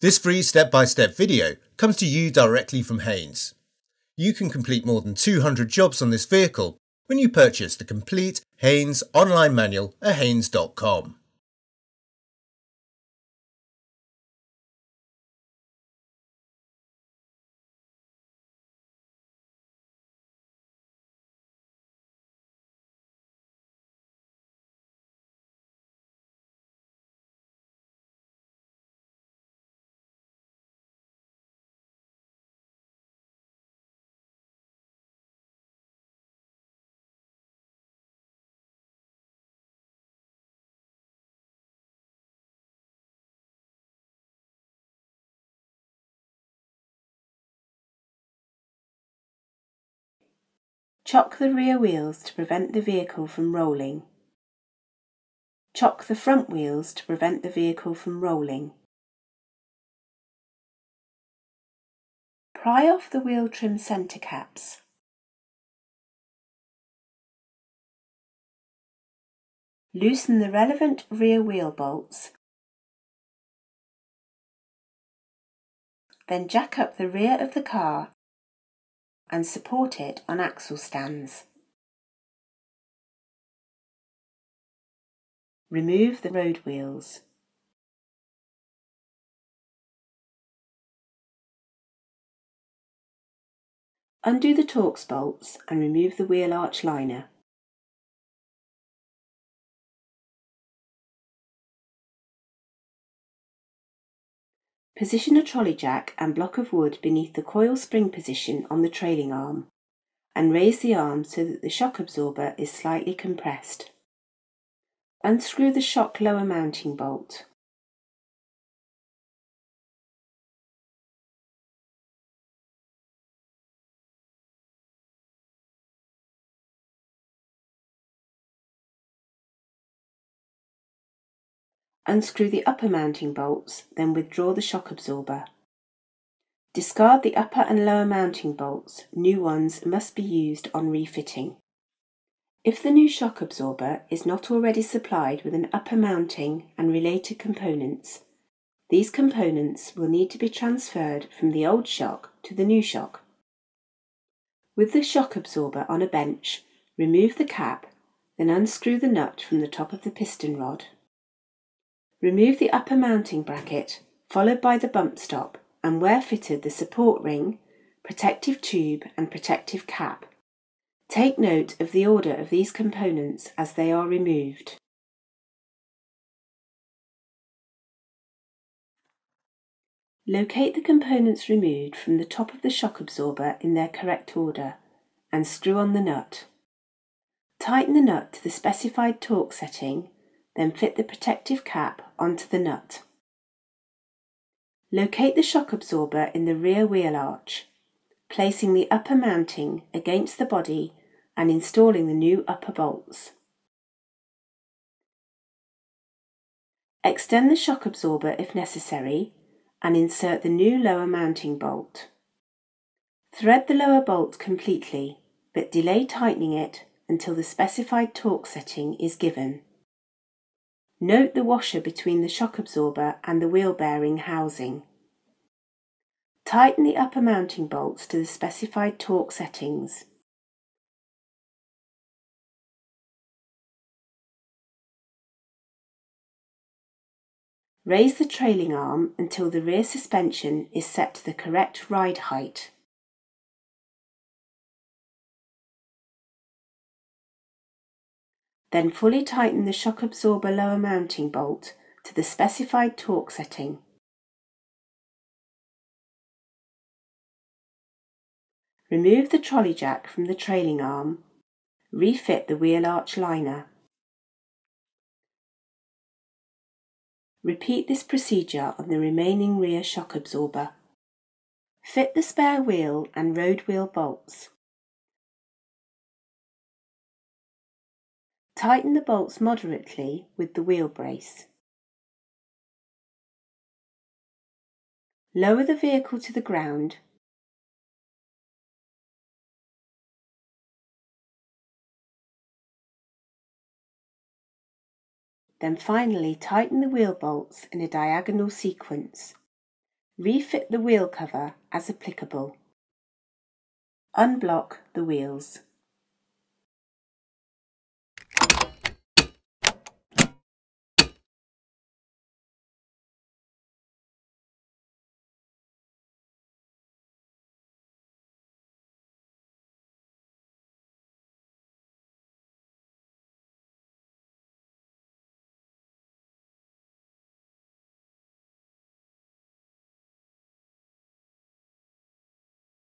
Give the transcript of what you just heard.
This free step-by-step video comes to you directly from Haynes. You can complete more than 200 jobs on this vehicle when you purchase the complete Haynes online manual at haynes.com. Chock the rear wheels to prevent the vehicle from rolling. Chock the front wheels to prevent the vehicle from rolling. Pry off the wheel trim centre caps. Loosen the relevant rear wheel bolts. Then jack up the rear of the car and support it on axle stands. Remove the road wheels. Undo the torx bolts and remove the wheel arch liner. Position a trolley jack and block of wood beneath the coil spring position on the trailing arm and raise the arm so that the shock absorber is slightly compressed. Unscrew the shock lower mounting bolt. Unscrew the upper mounting bolts, then withdraw the shock absorber. Discard the upper and lower mounting bolts. New ones must be used on refitting. If the new shock absorber is not already supplied with an upper mounting and related components, these components will need to be transferred from the old shock to the new shock. With the shock absorber on a bench, remove the cap, then unscrew the nut from the top of the piston rod. Remove the upper mounting bracket, followed by the bump stop, and where fitted the support ring, protective tube and protective cap. Take note of the order of these components as they are removed. Locate the components removed from the top of the shock absorber in their correct order and screw on the nut. Tighten the nut to the specified torque setting, then fit the protective cap onto the nut. Locate the shock absorber in the rear wheel arch, placing the upper mounting against the body and installing the new upper bolts. Extend the shock absorber if necessary and insert the new lower mounting bolt. Thread the lower bolt completely, but delay tightening it until the specified torque setting is given. Note the washer between the shock absorber and the wheel bearing housing. Tighten the upper mounting bolts to the specified torque settings. Raise the trailing arm until the rear suspension is set to the correct ride height. Then fully tighten the shock absorber lower mounting bolt to the specified torque setting. Remove the trolley jack from the trailing arm. Refit the wheel arch liner. Repeat this procedure on the remaining rear shock absorber. Fit the spare wheel and road wheel bolts. Tighten the bolts moderately with the wheel brace. Lower the vehicle to the ground. Then finally tighten the wheel bolts in a diagonal sequence. Refit the wheel cover as applicable. Unblock the wheels.